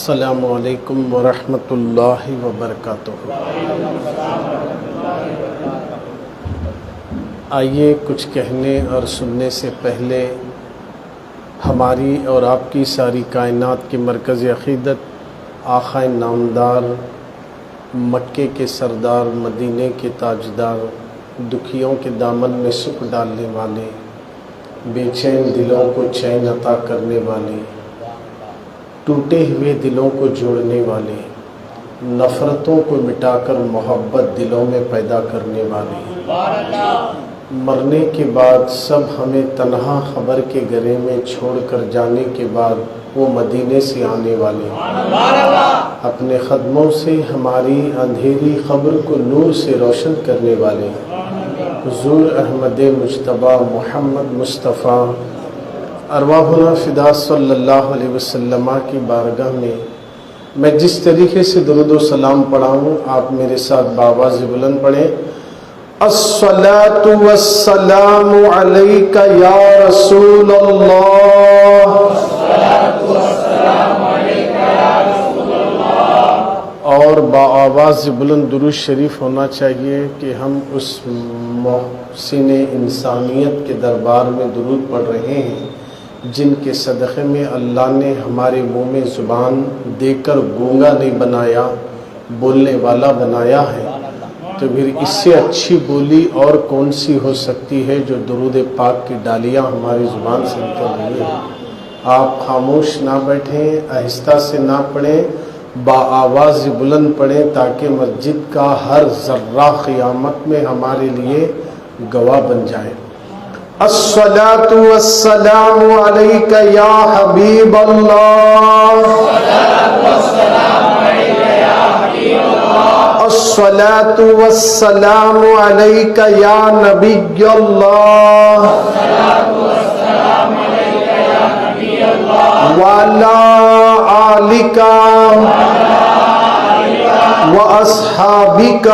السلام علیکم ورحمۃ اللہ وبرکاتہ۔ آئیے کچھ کہنے اور سننے سے پہلے ہماری اور آپ کی ساری کائنات کی مرکز عقیدت آقا نامدار، مکے کے سردار، مدینے کے تاجدار، دکھیوں کے دامن میں سکھ ڈالنے والے، بے چین دلوں کو چین عطا کرنے والے، ٹوٹے ہوئے دلوں کو جوڑنے والے، نفرتوں کو مٹا کر محبت دلوں میں پیدا کرنے والے، مرنے کے بعد سب ہمیں تنہا خبر کے گرے میں چھوڑ کر جانے کے بعد وہ مدینے سے آنے والے، اپنے قدموں سے ہماری اندھیری قبر کو نور سے روشن کرنے والے، حضور احمد مجتبیٰ محمد مصطفیٰ ارواحنا فدا صلی اللہ علیہ وسلم کی بارگاہ میں جس طریقے سے درود و سلام پڑھاؤں، آپ میرے ساتھ بآواز بلند پڑھیں۔ الصلاۃ والسلام علیک یا رسول اللہ، اور بآواز بلند درود شریف ہونا چاہیے کہ ہم اس محسن انسانیت کے دربار میں درود پڑھ رہے ہیں جن کے صدقے میں اللہ نے ہمارے منہ میں زبان دے کر گونگا نہیں بنایا، بولنے والا بنایا ہے، تو پھر اس سے اچھی بولی اور کون سی ہو سکتی ہے جو درود پاک کی ڈالیاں ہماری زبان سے نکل رہی ہیں۔ آپ خاموش نہ بیٹھیں، آہستہ سے نہ پڑھیں، بآواز بلند پڑھیں تاکہ مسجد کا ہر ذرہ قیامت میں ہمارے لیے گواہ بن جائے۔ الصلاۃ والسلام علیک یا حبیب اللہ، الصلاۃ والسلام علیک یا نبی اللہ، وعلی آلک واصحابک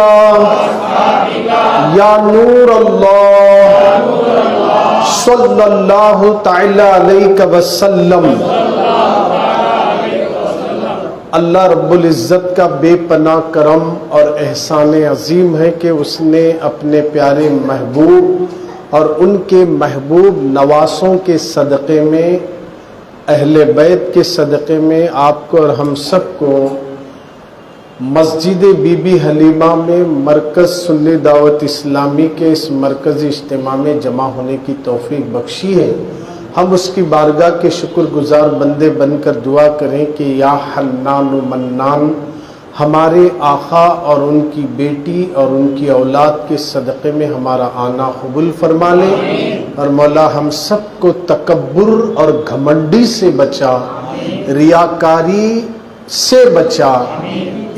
یا نور اللہ صلی اللہ تعالی علیہ وسلم۔ اللہ رب العزت کا بے پناہ کرم اور احسان عظیم ہے کہ اس نے اپنے پیارے محبوب اور ان کے محبوب نواسوں کے صدقے میں، اہل بیت کے صدقے میں آپ کو اور ہم سب کو مسجد بی بی حلیمہ میں مرکز سنی دعوت اسلامی کے اس مرکزی اجتماع میں جمع ہونے کی توفیق بخشی ہے۔ ہم اس کی بارگاہ کے شکر گزار بندے بن کر دعا کریں کہ یا حنان و منان، ہمارے آقا اور ان کی بیٹی اور ان کی اولاد کے صدقے میں ہمارا آنا قبول فرما لے، اور مولا ہم سب کو تکبر اور گھمنڈی سے بچا، ریاکاری سے بچا،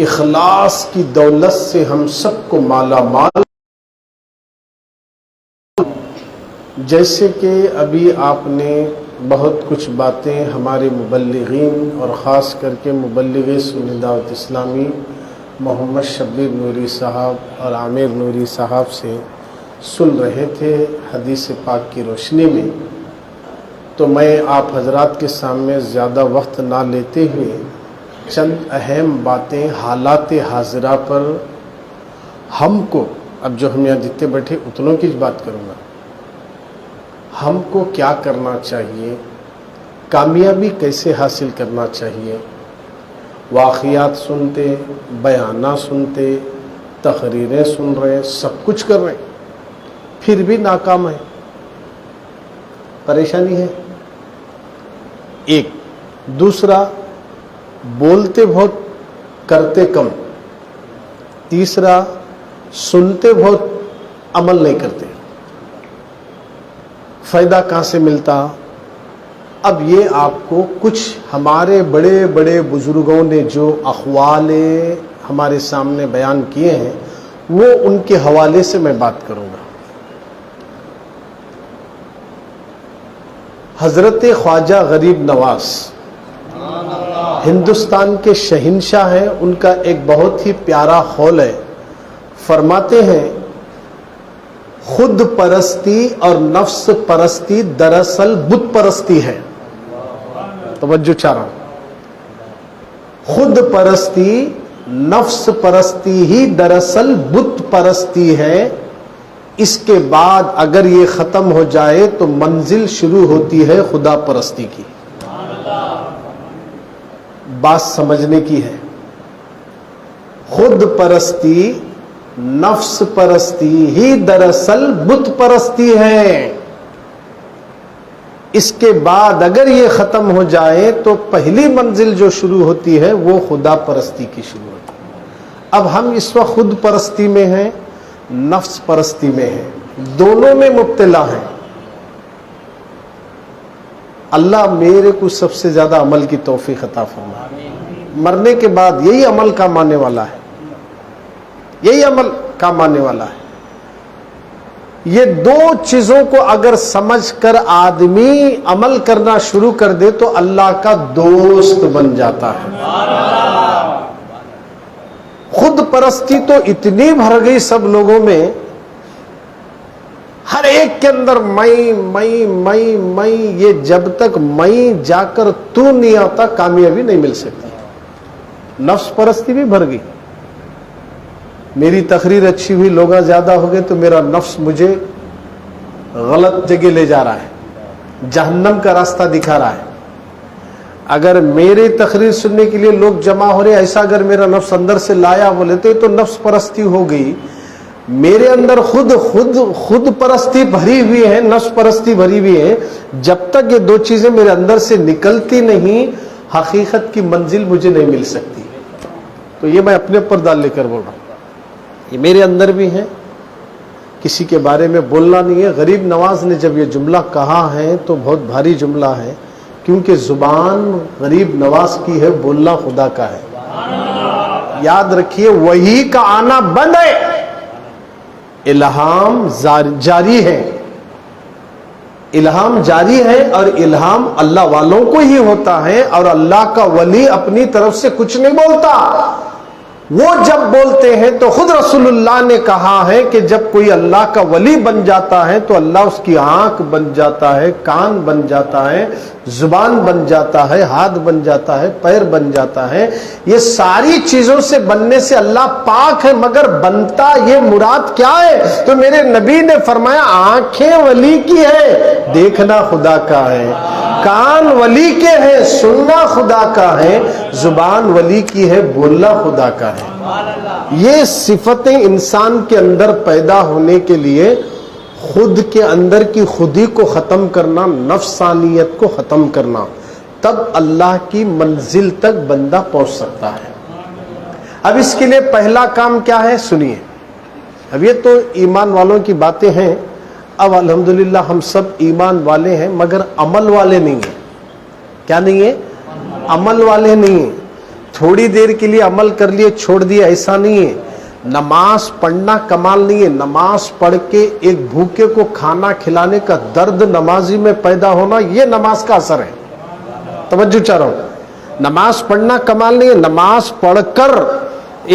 اخلاص کی دولت سے ہم سب کو مالا مال۔ جیسے کہ ابھی آپ نے بہت کچھ باتیں ہمارے مبلغین اور خاص کر کے مبلغ سنی دعوت اسلامی محمد شبیر نوری صاحب اور عامر نوری صاحب سے سن رہے تھے حدیث پاک کی روشنی میں، تو میں آپ حضرات کے سامنے زیادہ وقت نہ لیتے ہوئے چند اہم باتیں حالات حاضرہ پر ہم کو، اب جو ہم یہاں جتنے بیٹھے اتنوں کی بات کروں گا، ہم کو کیا کرنا چاہیے، کامیابی کیسے حاصل کرنا چاہیے۔ واقعات سنتے، بیانات سنتے، تقریریں سن رہے، سب کچھ کر رہے، پھر بھی ناکام ہے، پریشانی ہے۔ ایک دوسرا، بولتے بہت کرتے کم۔ تیسرا، سنتے بہت عمل نہیں کرتے، فائدہ کہاں سے ملتا؟ اب یہ آپ کو کچھ ہمارے بڑے بڑے بزرگوں نے جو اقوال ہمارے سامنے بیان کیے ہیں وہ ان کے حوالے سے میں بات کروں گا۔ حضرت خواجہ غریب نواز ہندوستان کے شہنشاہ ہیں، ان کا ایک بہت ہی پیارا قول ہے، فرماتے ہیں خود پرستی اور نفس پرستی دراصل بت پرستی ہے۔ توجہ چاہ رہا ہوں، خود پرستی نفس پرستی ہی دراصل بت پرستی ہے. اس کے بعد اگر یہ ختم ہو جائے تو منزل شروع ہوتی ہے خدا پرستی کی. بات سمجھنے کی ہے. خود پرستی نفس پرستی ہی دراصل بت پرستی ہے. اس کے بعد اگر یہ ختم ہو جائے تو پہلی منزل جو شروع ہوتی ہے وہ خدا پرستی کی شروع ہوتی ہے. اب ہم اس وقت خود پرستی میں ہیں، نفس پرستی میں ہیں، دونوں میں مبتلا ہیں. اللہ میرے کو سب سے زیادہ عمل کی توفیق عطا فرمائے. مرنے کے بعد یہی عمل کام آنے والا ہے، یہی عمل کام آنے والا ہے. یہ دو چیزوں کو اگر سمجھ کر آدمی عمل کرنا شروع کر دے تو اللہ کا دوست بن جاتا ہے. خود پرستی تو اتنی بھر گئی سب لوگوں میں، ہر ایک کے اندر میں، یہ جب تک میں جا کر تو نہیں آتا کامیابی نہیں مل سکتی. نفس پرستی بھی بھر گئی. میری تقریر اچھی ہوئی، لوگ زیادہ ہو گئے تو میرا نفس مجھے غلط جگہ لے جا رہا ہے، جہنم کا راستہ دکھا رہا ہے. اگر میری تقریر سننے کے لیے لوگ جمع ہو رہے، ایسا اگر میرا نفس اندر سے لایا بولے تو نفس پرستی ہو گئی. میرے اندر خود پرستی بھری ہوئی ہے، نفس پرستی بھری ہوئی ہے. جب تک یہ دو چیزیں میرے اندر سے نکلتی نہیں حقیقت کی منزل مجھے نہیں مل سکتی. تو یہ میں اپنے اوپر ڈال لے کر بول رہا ہوں، یہ میرے اندر بھی ہے، کسی کے بارے میں بولنا نہیں ہے. غریب نواز نے جب یہ جملہ کہا ہے تو بہت بھاری جملہ ہے، کیونکہ زبان غریب نواز کی ہے، بولنا خدا کا ہے. یاد رکھیے وہی کا آنا بند ہے، الہام جاری ہے. الہام جاری ہے اور الہام اللہ والوں کو ہی ہوتا ہے، اور اللہ کا ولی اپنی طرف سے کچھ نہیں بولتا. وہ جب بولتے ہیں تو خود رسول اللہ نے کہا ہے کہ جب کوئی اللہ کا ولی بن جاتا ہے تو اللہ اس کی آنکھ بن جاتا ہے، کان بن جاتا ہے، زبان بن جاتا ہے، ہاتھ بن جاتا ہے، پیر بن جاتا ہے. یہ ساری چیزوں سے بننے سے اللہ پاک ہے، مگر بنتا یہ مراد کیا ہے؟ تو میرے نبی نے فرمایا آنکھیں ولی کی ہے، دیکھنا خدا کا ہے. کان ولی کے ہیں، سننا خدا کا ہے. زبان ولی کی ہے، بولنا خدا کا ہے. یہ صفتیں انسان کے اندر پیدا ہونے کے لیے خود کے اندر کی خودی کو ختم کرنا، نفسانیت کو ختم کرنا، تب اللہ کی منزل تک بندہ پہنچ سکتا ہے. اب اس کے لیے پہلا کام کیا ہے سنیے. اب یہ تو ایمان والوں کی باتیں ہیں. اب الحمدللہ ہم سب ایمان والے ہیں مگر عمل والے نہیں ہیں. کیا نہیں ہے؟ عمل والے نہیں ہیں. تھوڑی دیر کے لیے عمل کر لیے چھوڑ دیا، ایسا نہیں ہے. نماز پڑھنا کمال نہیں ہے. نماز پڑھ کے ایک بھوکے کو کھانا کھلانے کا درد نمازی میں پیدا ہونا، یہ نماز کا اثر ہے. توجہ چاہ رہا ہوں. نماز پڑھنا کمال نہیں ہے. نماز پڑھ کر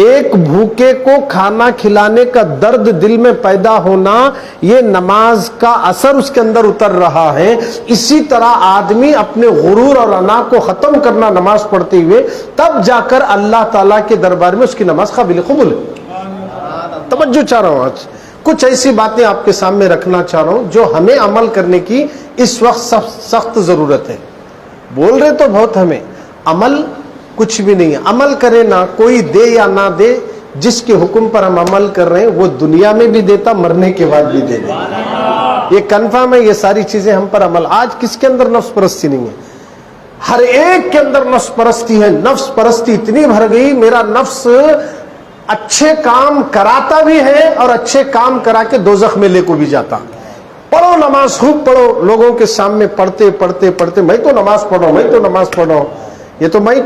ایک بھوکے کو کھانا کھلانے کا درد دل میں پیدا ہونا، یہ نماز کا اثر اس کے اندر اتر رہا ہے. اسی طرح آدمی اپنے غرور اور انا کو ختم کرنا نماز پڑھتے ہوئے، تب جا کر اللہ تعالیٰ کے دربار میں اس کی نماز قابل قبول ہے. توجہ چاہ رہا ہوں. آج کچھ ایسی باتیں آپ کے سامنے رکھنا چاہ رہا ہوں جو ہمیں عمل کرنے کی اس وقت سخت ضرورت ہے. بول رہے تو بہت، ہمیں عمل کچھ بھی نہیں ہے. عمل کرے نہ، کوئی دے یا نہ دے، جس کے حکم پر ہم عمل کر رہے ہیں وہ دنیا میں بھی دیتا، مرنے کے بعد بھی دے دے. یہ کنفرم ہے. یہ ساری چیزیں ہم پر عمل. آج کس کے اندر نفس پرستی نہیں ہے؟ ہر ایک کے اندر نفس پرستی ہے. نفس پرستی اتنی بھر گئی، میرا نفس اچھے کام کراتا بھی ہے اور اچھے کام کرا کے دوزخ میں لے کو بھی جاتا. پڑھو نماز، خوب پڑھو. لوگوں کے سامنے پڑھتے پڑھتے پڑھتے میں تو نماز پڑھو، میں تو نماز پڑھو. یہ تو میں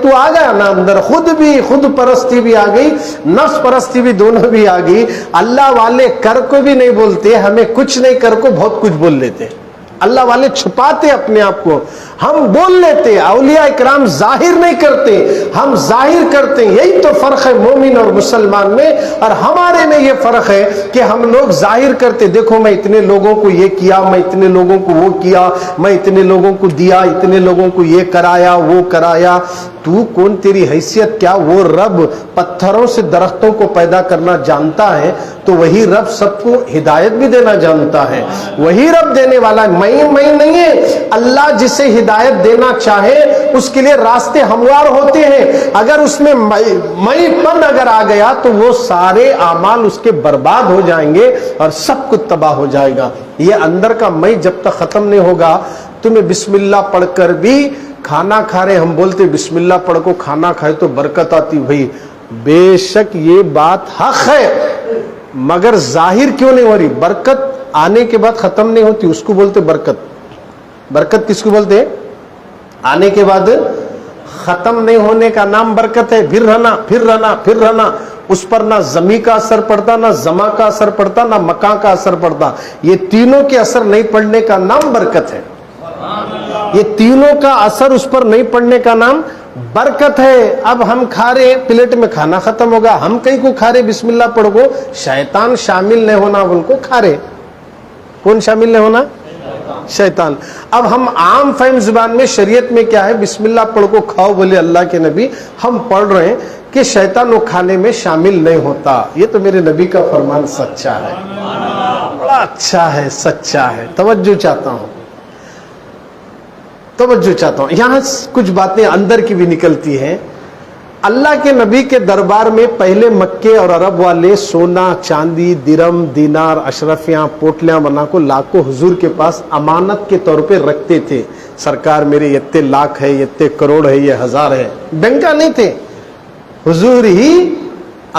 تو آ گیا نا اندر. خود پرستی بھی آ گئی، نفس پرستی بھی، دونوں بھی آ گئی. اللہ والے کر کو بھی نہیں بولتے، ہمیں کچھ نہیں کر کو بہت کچھ بول لیتے. اللہ والے چھپاتے اپنے آپ کو. ہم بول لیتے، اولیاء اکرام ظاہر نہیں کرتے، ہم ظاہر کرتے ہیں. یہی تو فرق ہے مومن اور مسلمان میں. اور ہمارے میں یہ فرق ہے کہ ہم لوگ ظاہر کرتے، دیکھو میں اتنے لوگوں کو یہ کیا، میں اتنے لوگوں کو وہ کیا، میں اتنے لوگوں کو دیا، اتنے لوگوں کو یہ کرایا وہ کرایا. تو کون، تیری حیثیت کیا؟ وہ رب پتھروں سے درختوں کو پیدا کرنا جانتا ہے تو وہی رب سب کو ہدایت بھی دینا جانتا ہے. وہی رب دینے والا ہے، میں نہیں ہے. اللہ جسے ہدایت دینا چاہے اس کے لیے راستے ہموار ہوتے ہیں. اگر اس میں میں پن اگر آ گیا تو وہ سارے اعمال اس کے برباد ہو جائیں گے اور سب کچھ تباہ ہو جائے گا. یہ اندر کا میں جب تک ختم نہیں ہوگا، تمہیں بسم اللہ پڑھ کر بھی کھانا کھا رہے، ہم بولتے بسم اللہ پڑھ کو کھانا کھائے تو برکت آتی. بھائی بے شک یہ بات حق ہے، مگر ظاہر کیوں نہیں ہو رہی؟ برکت آنے کے بعد ختم نہیں ہوتی، اس کو بولتے برکت. برکت کس کو بولتے؟ آنے کے بعد ختم نہیں ہونے کا نام برکت ہے. پھر رہنا پھر رہنا پھر رہنا، اس پر نہ زمین کا اثر پڑتا، نہ زما کا اثر پڑتا، نہ مکان کا اثر پڑتا. یہ تینوں کے اثر نہیں پڑنے کا نام برکت ہے. یہ تینوں کا اثر اس پر نہیں پڑنے کا نام برکت ہے. اب ہم کھا رہے، پلیٹ میں کھانا ختم ہوگا، ہم کہیں کو کھا رہے بسم اللہ پڑھ کو، شیطان شامل نہیں ہونا ان کو کھا رہے. کون شامل نہیں ہونا؟ شیطان. اب ہم عام فہم زبان میں شریعت میں کیا ہے؟ بسم اللہ پڑھ کو کھاؤ بولے اللہ کے نبی، ہم پڑھ رہے ہیں کہ شیطان وہ کھانے میں شامل نہیں ہوتا. یہ تو میرے نبی کا فرمان سچا ہے، بڑا اچھا ہے، سچا ہے. توجہ چاہتا ہوں، توجہ چاہتا ہوں. یہاں کچھ باتیں اندر کی بھی نکلتی ہیں. اللہ کے نبی کے دربار میں پہلے مکے اور عرب والے سونا چاندی درم دینار اشرفیاں پوٹلیاں بنا کو لاکھ کو حضور کے پاس امانت کے طور پہ رکھتے تھے. سرکار میرے یہ لاکھ ہے، یہ کروڑ ہے، یہ ہزار ہے. بینکا نہیں تھے، حضور ہی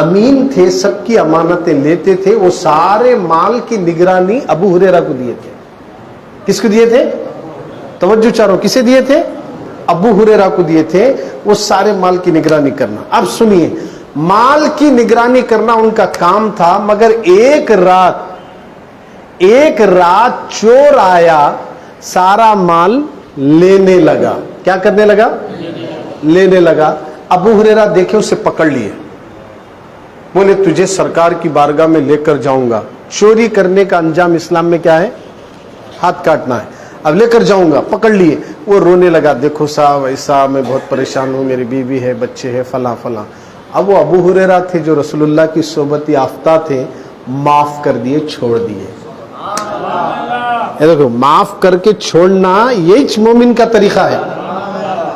امین تھے، سب کی امانتیں لیتے تھے. وہ سارے مال کی نگرانی ابو ہریرہ کو دیے تھے. کس کو دیے تھے؟ توجہ چاروں، کسے دیے تھے؟ ابو ہریرہ کو دیے تھے. وہ سارے مال کی نگرانی کرنا. اب سنیے، مال کی نگرانی کرنا ان کا کام تھا، مگر ایک رات چور آیا، سارا مال لینے لگا. کیا کرنے لگا؟ لینے لگا. ابو ہریرہ دیکھے، اسے پکڑ لیے، بولے تجھے سرکار کی بارگاہ میں لے کر جاؤں گا. چوری کرنے کا انجام اسلام میں کیا ہے؟ ہاتھ کاٹنا ہے. اب لے کر جاؤں گا. پکڑ لیے. وہ رونے لگا، دیکھو صاحب ایسا، میں بہت پریشان ہوں، میری بیوی ہے، بچے ہے، فلاں فلاں. اب وہ ابو ہریرہ تھے جو رسول اللہ کی صحبت یافتہ تھے، معاف کر دیے، چھوڑ دیے. دیکھو، معاف کر کے چھوڑنا یہی مومن کا طریقہ ہے.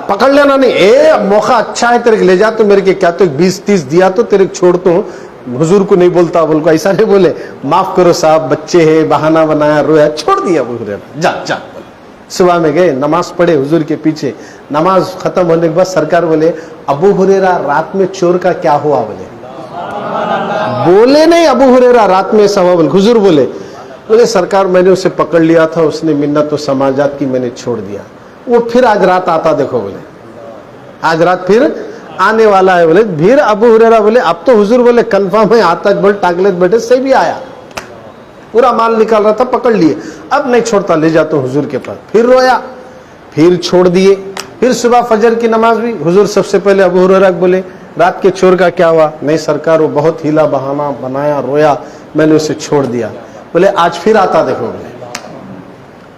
پکڑ لینا نہیں، موقع اچھا ہے تیرے لے جا، تو میرے کے کیا تو 20-30 دیا تو تیرے چھوڑتا ہوں. حضور کو نہیں بولتا، بول کو ایسا نہیں بولے، معاف کرو صاحب، بچے ہے، بہانہ بنایا، رویا، چھوڑ دیا. ابو ہریرہ جا جا. صبح میں گئے، نماز پڑھے حضور کے پیچھے. نماز ختم ہونے کے بعد سرکار بولے ابو ہریرہ رات میں چور کا کیا ہوا؟ بولے نہیں ابو ہریرہ رات میں ایسا ہوا. حضور بولے سرکار میں نے اسے پکڑ لیا تھا، اس نے منت و سماجات کی، میں نے چھوڑ دیا. وہ پھر آج رات آتا، دیکھو بولے آج رات پھر آنے والا ہے. بولے پھر ابو ہریرہ بولے اب تو حضور بولے کنفرم ہے، آتا بول ٹاگلت بیٹھے سے بھی آیا، پورا مال نکال رہا تھا، پکڑ لیے. اب نہیں چھوڑتا، لے جاتا ہوں حضور کے پاس. پھر رویا، پھر چھوڑ دیے. پھر صبح فجر کی نماز بھی حضور سب سے پہلے ابو ہریرہ بولے رات کے چور کا کیا ہوا؟ نہیں سرکار وہ بہت ہیلا بہانہ بنایا، رویا، میں نے اسے چھوڑ دیا. بولے آج پھر آتا، دیکھو بولے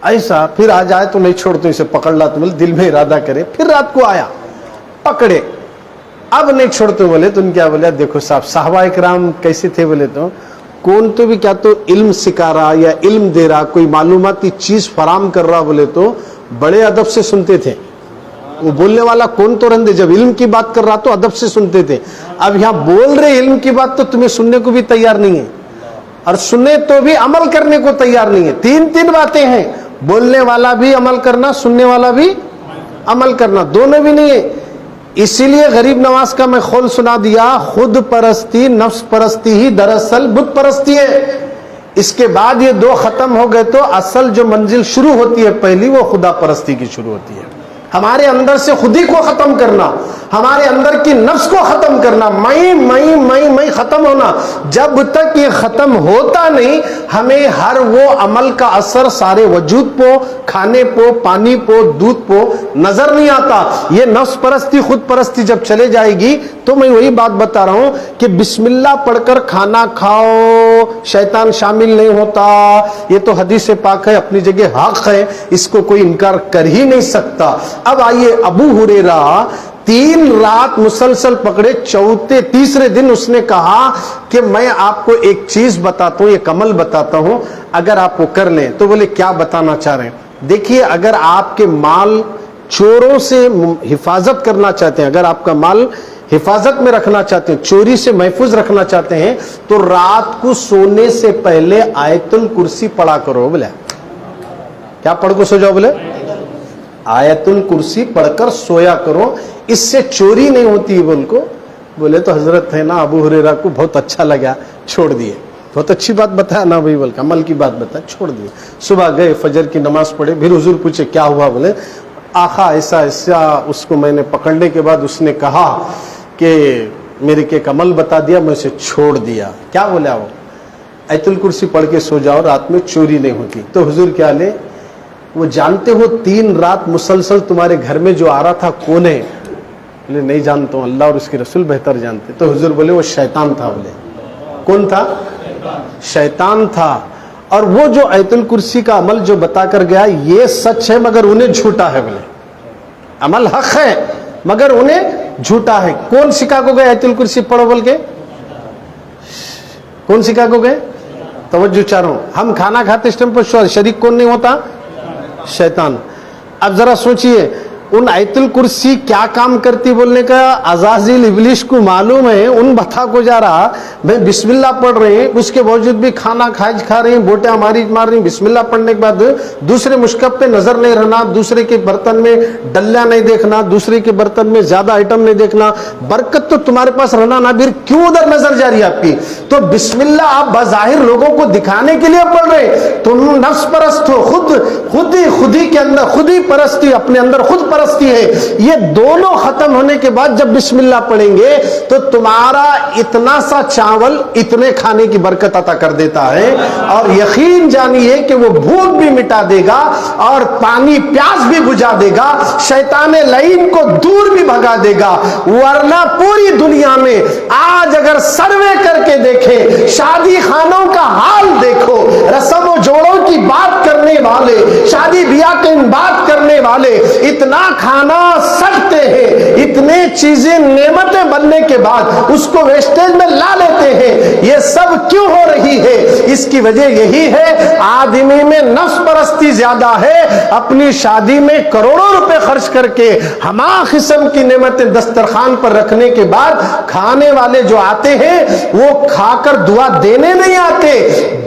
ایسا. پھر آ جائے تو نہیں چھوڑتے، اسے پکڑ لا تو دل میں ارادہ کرے. پھر رات کو آیا، پکڑے، اب نہیں چھوڑتے. بولے تو ان کیا بولے؟ دیکھو صاحب صحابہ اکرام کیسے تھے؟ بولے تو کون تو بھی کیا تو علم سکھا رہا یا علم دے رہا، کوئی معلوماتی چیز فراہم کر رہا، بولے تو بڑے ادب سے سنتے تھے. وہ بولنے والا کون تو رہندے، جب علم کی بات کر رہا تو ادب سے سنتے تھے. اب یہاں بول رہے علم کی بات تو تمہیں سننے کو بھی تیار نہیں ہے، اور سننے تو بھی عمل کرنے کو تیار نہیں ہے. تین باتیں ہیں، بولنے والا بھی عمل کرنا، سننے والا بھی عمل کرنا، دونوں بھی نہیں ہے. اسی لیے غریب نواز کا میں خول سنا دیا، خود پرستی نفس پرستی ہی دراصل بت پرستی ہے. اس کے بعد یہ دو ختم ہو گئے تو اصل جو منزل شروع ہوتی ہے پہلی، وہ خدا پرستی کی شروع ہوتی ہے. ہمارے اندر سے خودی کو ختم کرنا، ہمارے اندر کی نفس کو ختم کرنا، میں ختم ہونا. جب تک یہ ختم ہوتا نہیں ہمیں ہر وہ عمل کا اثر سارے وجود پو، کھانے پو، پانی پو، دودھ پو نظر نہیں آتا. یہ نفس پرستی، خود پرستی جب چلے جائے گی تو میں وہی بات بتا رہا ہوں کہ بسم اللہ پڑھ کر کھانا کھاؤ، شیطان شامل نہیں ہوتا. یہ تو حدیث پاک ہے، اپنی جگہ حق ہے، اس کو کوئی انکار کر ہی نہیں سکتا. اب آئیے، ابو ہریرہ 3 رات مسلسل پکڑے، تیسرے دن اس نے کہا کہ میں آپ کو ایک چیز بتاتا ہوں، ایک عمل بتاتا ہوں، اگر آپ وہ کر لیں. تو بولے کیا بتانا چاہ رہے ہیں؟ دیکھیے، اگر آپ کے مال چوروں سے حفاظت کرنا چاہتے ہیں، اگر آپ کا مال حفاظت میں رکھنا چاہتے ہیں، چوری سے محفوظ رکھنا چاہتے ہیں، تو رات کو سونے سے پہلے آیت الکرسی پڑھا کرو. بولے کیا پڑھ کو سو جاؤ؟ بولے آیت الکرسی پڑھ کر سویا کرو، اس سے چوری نہیں ہوتی. بول کو بولے تو حضرت ہے نا ابو ہریرہ کو بہت اچھا لگا، چھوڑ دیے. بہت اچھی بات بتایا نا بھائی، بول کے عمل کی بات بتا، چھوڑ دیے. صبح گئے، فجر کی نماز پڑھے، پھر حضور پوچھے کیا ہوا؟ بولے آقا ایسا ایسا. اس کو میں نے پکڑنے کے بعد اس نے کہا کہ میرے کے ایک عمل بتا دیا، میں اسے چھوڑ دیا. کیا بولا وہ؟ آیت الکرسی پڑھ کے سو جاؤ، رات میں چوری نہیں ہوتی. تو حضور کیا لے، وہ جانتے ہو 3 رات مسلسل تمہارے گھر میں جو آ رہا تھا کون ہے؟ بولے نہیں جانتا ہوں، اللہ اور اس کے رسول بہتر جانتے. تو حضور بولے وہ شیطان تھا. بولے کون تھا؟ شیطان تھا. اور وہ جو آیت الکرسی کا عمل جو بتا کر گیا، یہ سچ ہے مگر انہیں جھوٹا ہے. بولے عمل حق ہے مگر انہیں جھوٹا ہے. کون سکھا کو گئے آیت الکرسی پڑھو بول کے؟ کون سکھا کو گئے؟ توجہ چاہ رہا ہوں. ہم کھانا کھاتے اس ٹائم پر شریک کون نہیں ہوتا؟ شیطان. اب ذرا سوچئے، ان آیت الکرسی کیا کام کرتی بولنے کا عزازیل ابلیس کو معلوم ہے. ان بتا کو جا رہا میں بسم اللہ پڑھ رہے ہیں، اس کے باوجود بھی کھانا کھا رہے ہیں، بوٹیاں مار رہی ہیں. بسم اللہ پڑھنے کے بعد دوسرے مشکب پہ نظر نہیں رہنا، دوسرے کے برتن میں ڈلیاں نہیں دیکھنا، دوسرے کے برتن میں زیادہ آئٹم نہیں دیکھنا. برکت تو تمہارے پاس رہنا نہ بھی، کیوں ادھر نظر جا رہی ہے آپ کی؟ تو بسم اللہ آپ بظاہر لوگوں کو دکھانے کے لیے پڑھ رہے ہیں. تم نفس پرست ہو، خود ہی کے اندر خود ہی پرستی، اپنے اندر خود پرستی ہے. یہ دونوں ختم ہونے کے بعد جب بسم اللہ پڑھیں گے تو تمہارا اتنا سا چاول اتنے کھانے کی برکت عطا کر دیتا ہے. اور یقین جانیے کہ وہ بھوک بھی مٹا دے گا اور پانی پیاس بھی بجھا دے گا، شیطان لعین کو دور بھی بھگا دے گا. ورنہ پوری دنیا میں آج اگر سروے کر کے دیکھیں، شادی خانوں کا حال دیکھو، رسم و جوڑوں کی بات کرنے والے، شادی بیاہ کی بات کرنے والے اتنا کھانا سکتے ہیں، اتنے چیزیں نعمتیں بننے کے بعد اس کو ویسٹیج میں لا لیتے ہیں. یہ سب کیوں ہو رہی ہے؟ اس کی وجہ یہی ہے آدمی میں نفس پرستی زیادہ ہے. اپنی شادی میں کروڑوں روپے خرچ کر کے ہما قسم کی نعمتیں دسترخوان پر رکھنے کے بعد کھانے والے جو آتے ہیں وہ کھا کر دعا دینے نہیں آتے،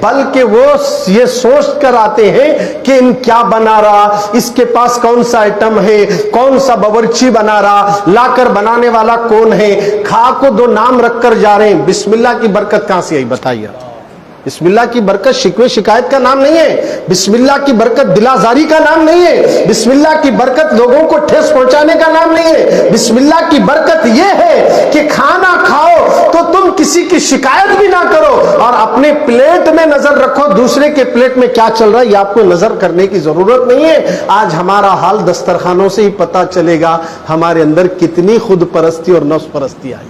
بلکہ وہ یہ سوچ کر آتے ہیں کہ ان کیا بنا رہا، اس کے پاس کون سا آئٹم ہے، کون سا باورچی بنا رہا، لا کر بنانے والا کون ہے. کھا کو 2 نام رکھ کر جا رہے ہیں. بسم اللہ کی برکت کہاں سے آئی بتائیے؟ بسم اللہ کی برکت شکوے شکایت کا نام نہیں ہے. بسم اللہ کی برکت دلازاری کا نام نہیں ہے. بسم اللہ کی برکت لوگوں کو ٹھیس پہنچانے کا نام نہیں ہے. بسم اللہ کی برکت یہ ہے کہ کھانا کھاؤ تو تم کسی کی شکایت بھی نہ کرو اور اپنے پلیٹ میں نظر رکھو، دوسرے کے پلیٹ میں کیا چل رہا ہے یہ آپ کو نظر کرنے کی ضرورت نہیں ہے. آج ہمارا حال دسترخوانوں سے ہی پتہ چلے گا ہمارے اندر کتنی خود پرستی اور نفس پرستی آئی.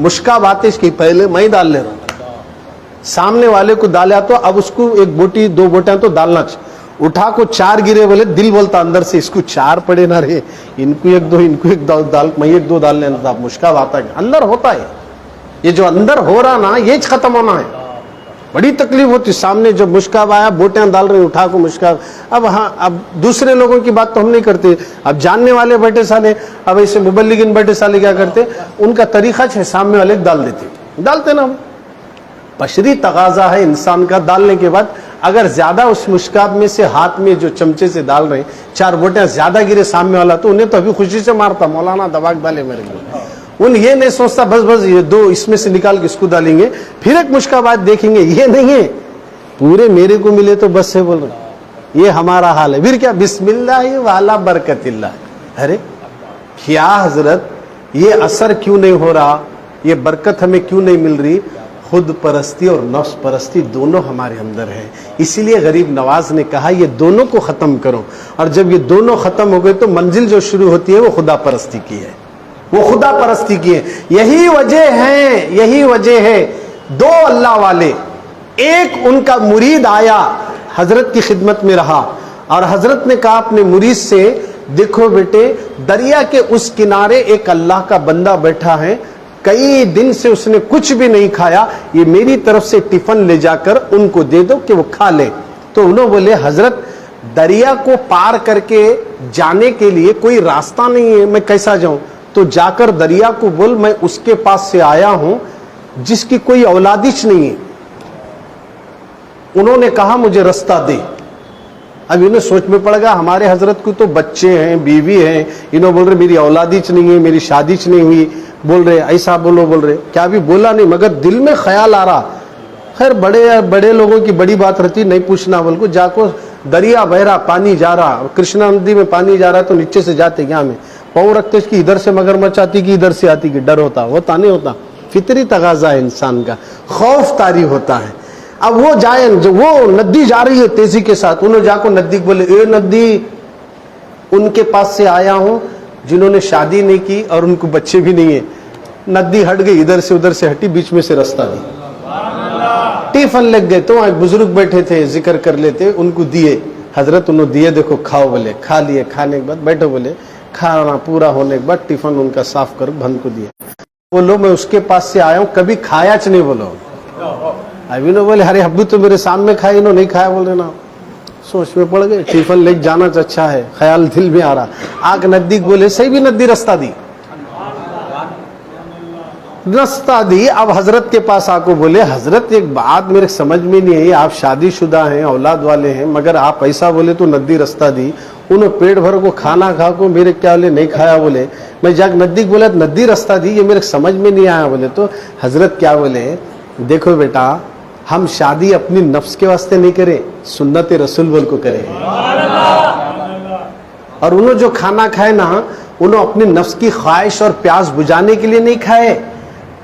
مشکل بات ہے اس کی، پہلے میں ہی ڈال لے رہا ہوں، سامنے والے کو ڈالا تو اب اس کو 1 بوٹی 2 بوٹیاں تو ڈالنا چاہیے. اٹھا کو 4 گرے بولے، دل بولتا اندر سے اس کو 4 پڑے نہ رہے، ان کو 1 2 ان کو 1 ڈال، میں 1 2 ڈال لینا. مشکل آتا ہے اندر ہوتا ہے، یہ جو اندر ہو رہا نا یہ ختم ہونا ہے. بڑی تکلیف ہوتی. سامنے جب مشکل آیا بوٹیاں ڈال رہے اٹھا کو مشکل. اب ہاں اب دوسرے لوگوں کی بات تو ہم نہیں کرتے، اب جاننے والے بیٹھے سالے، اب ایسے مبلغین بیٹھے سالے کیا کرتے، ان کا طریقہ ہے سامنے والے ڈال ڈالتے نا. بشری تقاضا ہے انسان کا. ڈالنے کے بعد اگر زیادہ اس مشکات میں سے ہاتھ میں جو چمچے سے ڈال رہے ہیں 4 بوٹیاں زیادہ گرے سامنے والا تو انہیں تو ابھی خوشی سے مارتا، مولانا دباغ ڈالے میرے کو. ان یہ نہیں سوچتا بس یہ 2 اس میں سے نکال کے اس کو ڈالیں گے، پھر ایک مشکل بات دیکھیں گے. یہ نہیں ہے پورے میرے کو ملے تو بس سے بول رہے. یہ ہمارا حال ہے. پھر کیا بسم اللہ والا برکت اللہ. ارے کیا حضرت یہ اثر کیوں نہیں ہو رہا، یہ برکت ہمیں کیوں نہیں مل رہی؟ خود پرستی اور نفس پرستی دونوں ہمارے اندر ہے. اسی لیے غریب نواز نے کہا یہ دونوں کو ختم کرو, اور جب یہ دونوں ختم ہو گئے تو منزل جو شروع ہوتی ہے وہ خدا پرستی کی ہے, وہ خدا پرستی کی ہے. یہی وجہ ہے دو اللہ والے, ایک ان کا مرید آیا حضرت کی خدمت میں رہا, اور حضرت نے کہا اپنے مرید سے, دیکھو بیٹے دریا کے اس کنارے ایک اللہ کا بندہ بیٹھا ہے, کئی دن سے اس نے کچھ بھی نہیں کھایا, یہ میری طرف سے ٹفن لے جا کر ان کو دے دو کہ وہ کھا لے. تو انہوں بولے حضرت دریا کو پار کر کے جانے کے لیے کوئی راستہ نہیں ہے, میں کیسا جاؤں؟ تو جا کر دریا کو بول میں اس کے پاس سے آیا ہوں جس کی کوئی اولادش نہیں ہے. انہوں نے کہا مجھے رستہ دے. اب انہیں سوچ میں پڑ گیا ہمارے حضرت کو تو بچے ہیں, بیوی ہیں, انہوں بول رہے میری اولادش نہیں ہے, میری شادیش نہیں ہوئی, بول رہے ایسا بول رہے کیا بھی بولا نہیں, مگر دل میں خیال آ رہا. خیر بڑے لوگوں کی بڑی بات رہتی, نہیں پوچھنا, بول کو جا کو دریا بہ رہا, پانی جا رہا, کرشنا ندی میں پانی جا رہا ہے تو نیچے سے جاتے کیا میں پاؤں رکھتے کہ ادھر سے مگرمچھ آتی کہ ادھر سے آتی, کہ ڈر ہوتا نہیں ہوتا, فطری تقاضا ہے انسان کا, خوف طاری ہوتا ہے. اب وہ جائیں, وہ ندی جا رہی ہے تیزی کے ساتھ, انہوں جا کو ندی بولے اے ندی ان کے پاس سے آیا ہوں جنہوں نے شادی نہیں کی اور ان کو بچے بھی نہیں ہیں. ندی ہٹ گئی, ادھر سے ادھر سے ہٹی, بیچ میں سے رستہ دی, ٹیفن لگ گئے. تو وہاں بزرگ بیٹھے تھے ذکر کر لیتے, ان کو دیے حضرت, انہوں دیے, دیکھو کھاؤ, بولے کھا لیے. کھانے کے بعد بیٹھو, بولے کھانا پورا ہونے کے بعد ٹیفن ان کا صاف کر بند کو دیا. بولو میں اس کے پاس سے آیا ہوں, کبھی کھایا چ نہیں. بولو ابھی نو بولے ارے ابو تو میرے سامنے کھائے, انہوں نہیں کھایا. بول رہے نا سوچ میں پڑ گئے, ٹیفن لے جانا اچھا ہے, خیال دل میں آ رہا. آگ ندی بولے صحیح بھی ندی رستہ دی, اب حضرت کے پاس آ کو بولے حضرت ایک بات میرے سمجھ میں نہیں آئی, آپ شادی شدہ ہیں, اولاد والے ہیں, مگر آپ ایسا بولے تو ندی رستہ دی. انہوں پیٹ بھر کو کھانا کھا کو میرے کیا بولے نہیں کھایا. بولے میں جا ندی بولا ندی رستہ دی, یہ میرے سمجھ میں نہیں آیا. بولے تو حضرت کیا بولے, دیکھو بیٹا ہم شادی اپنی نفس کے واسطے نہیں کریں, سنت رسول بول کو کریں. اور انہوں جو کھانا کھائے نا, انہوں اپنی نفس کی خواہش اور پیاس بجھانے کے لیے نہیں کھائے.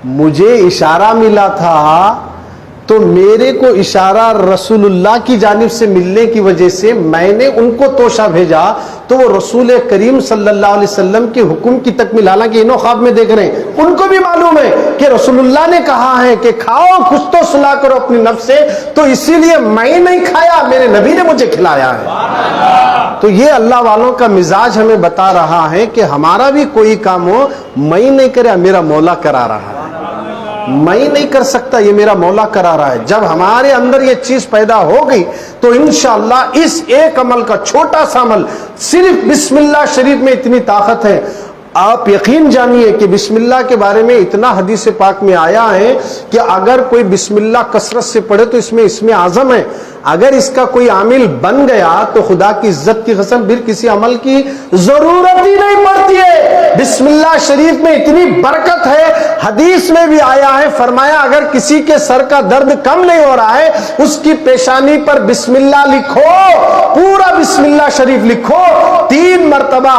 مجھے اشارہ ملا تھا تو میرے کو اشارہ رسول اللہ کی جانب سے ملنے کی وجہ سے میں نے ان کو توشہ بھیجا, تو وہ رسول کریم صلی اللہ علیہ وسلم کے حکم کی تکمیل, حالانکہ انہوں خواب میں دیکھ رہے ہیں, ان کو بھی معلوم ہے کہ رسول اللہ نے کہا ہے کہ کھاؤ کچھ تو سلا کرو اپنی نفس سے, تو اسی لیے میں نہیں کھایا, میرے نبی نے مجھے کھلایا ہے. تو یہ اللہ والوں کا مزاج ہمیں بتا رہا ہے کہ ہمارا بھی کوئی کام ہو, میں نہیں کرا, میرا مولا کرا رہا ہے. میں نہیں کر سکتا, یہ میرا مولا کرا رہا ہے. جب ہمارے اندر یہ چیز پیدا ہو گئی تو انشاءاللہ اس ایک عمل کا, چھوٹا سا عمل, صرف بسم اللہ شریف میں اتنی طاقت ہے. آپ یقین جانیے کہ بسم اللہ کے بارے میں اتنا حدیث پاک میں آیا ہے کہ اگر کوئی بسم اللہ کثرت سے پڑھے تو اس میں اسم اعظم ہے. اگر اس کا کوئی عامل بن گیا تو خدا کی عزت کی قسم پھر کسی عمل کی ضرورت ہی نہیں پڑتی ہے. بسم اللہ شریف میں اتنی برکت ہے, حدیث میں بھی آیا ہے, فرمایا اگر کسی کے سر کا درد کم نہیں ہو رہا ہے, اس کی پیشانی پر بسم اللہ لکھو, پورا بسم اللہ شریف لکھو 3 مرتبہ,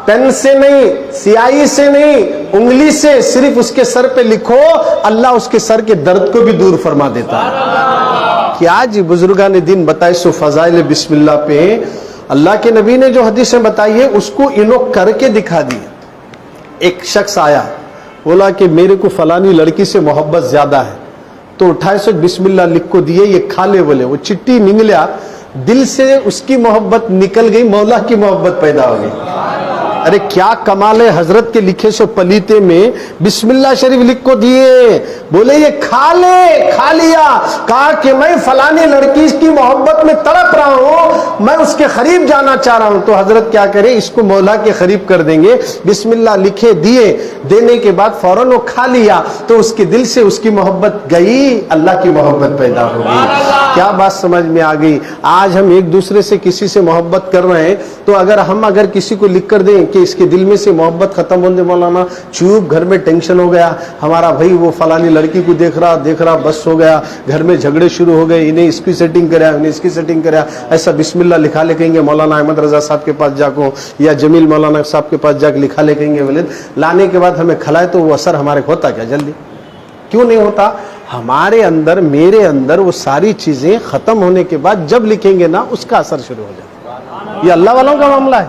پین سے نہیں, سیاہی سے نہیں, انگلی سے, صرف اس کے سر پہ لکھو, اللہ اس کے سر کے درد کو بھی دور فرما دیتا ہے. کیا جی بزرگان دین بتائے سو فضائل بسم اللہ پہ. اللہ کے نبی نے جو حدیثیں بتائی ہے اس کو انہوں کر کے دکھا دی. ایک شخص آیا, بولا کہ میرے کو فلانی لڑکی سے محبت زیادہ ہے, تو اٹھائے سو بسم اللہ لکھ کو دیے, یہ کھا لے. بولے وہ چٹی نگلیا, دل سے اس کی محبت نکل گئی, مولا کی محبت پیدا ہو گئی. ارے کیا کمال ہے, حضرت کے لکھے سو پلیتے میں بسم اللہ شریف لکھ کو دیے. بولے یہ کھا لے, کھا لیا. کہا کہ میں فلانی لڑکی کی محبت میں تڑپ رہا ہوں, میں اس کے قریب جانا چاہ رہا ہوں. تو حضرت کیا کرے, اس کو مولا کے قریب کر دیں گے. بسم اللہ لکھے دیے, دینے کے بعد فوراً وہ کھا لیا, تو اس کے دل سے اس کی محبت گئی, اللہ کی محبت پیدا ہو گئی. کیا بات سمجھ میں آ گئی؟ آج ہم ایک دوسرے سے کسی سے محبت کر رہے ہیں, تو اگر کسی کو لکھ کر دیں کہ اس کے دل میں سے محبت ختم ہونے, مولانا چوپ گھر میں ٹینشن ہو گیا, ہمارا بھائی وہ فلانی لڑکی کو دیکھ رہا بس ہو گیا, گھر میں جھگڑے شروع ہو گئے, انہیں اس کی سیٹنگ کریا, انہیں اس کی سیٹنگ کریا, ایسا بسم اللہ لکھا لے کہیں گے مولانا احمد رضا صاحب کے پاس جا کو, یا جمیل مولانا صاحب کے پاس جا کے لکھا لے کہیں گے. لانے کے بعد ہمیں کھلائے تو وہ اثر ہمارے ہوتا کیا جلدی؟ کیوں نہیں ہوتا؟ ہمارے اندر میرے اندر وہ ساری چیزیں ختم ہونے کے بعد جب لکھیں گے نا اس کا اثر شروع ہو جائے. یہ اللہ والوں کا معاملہ ہے.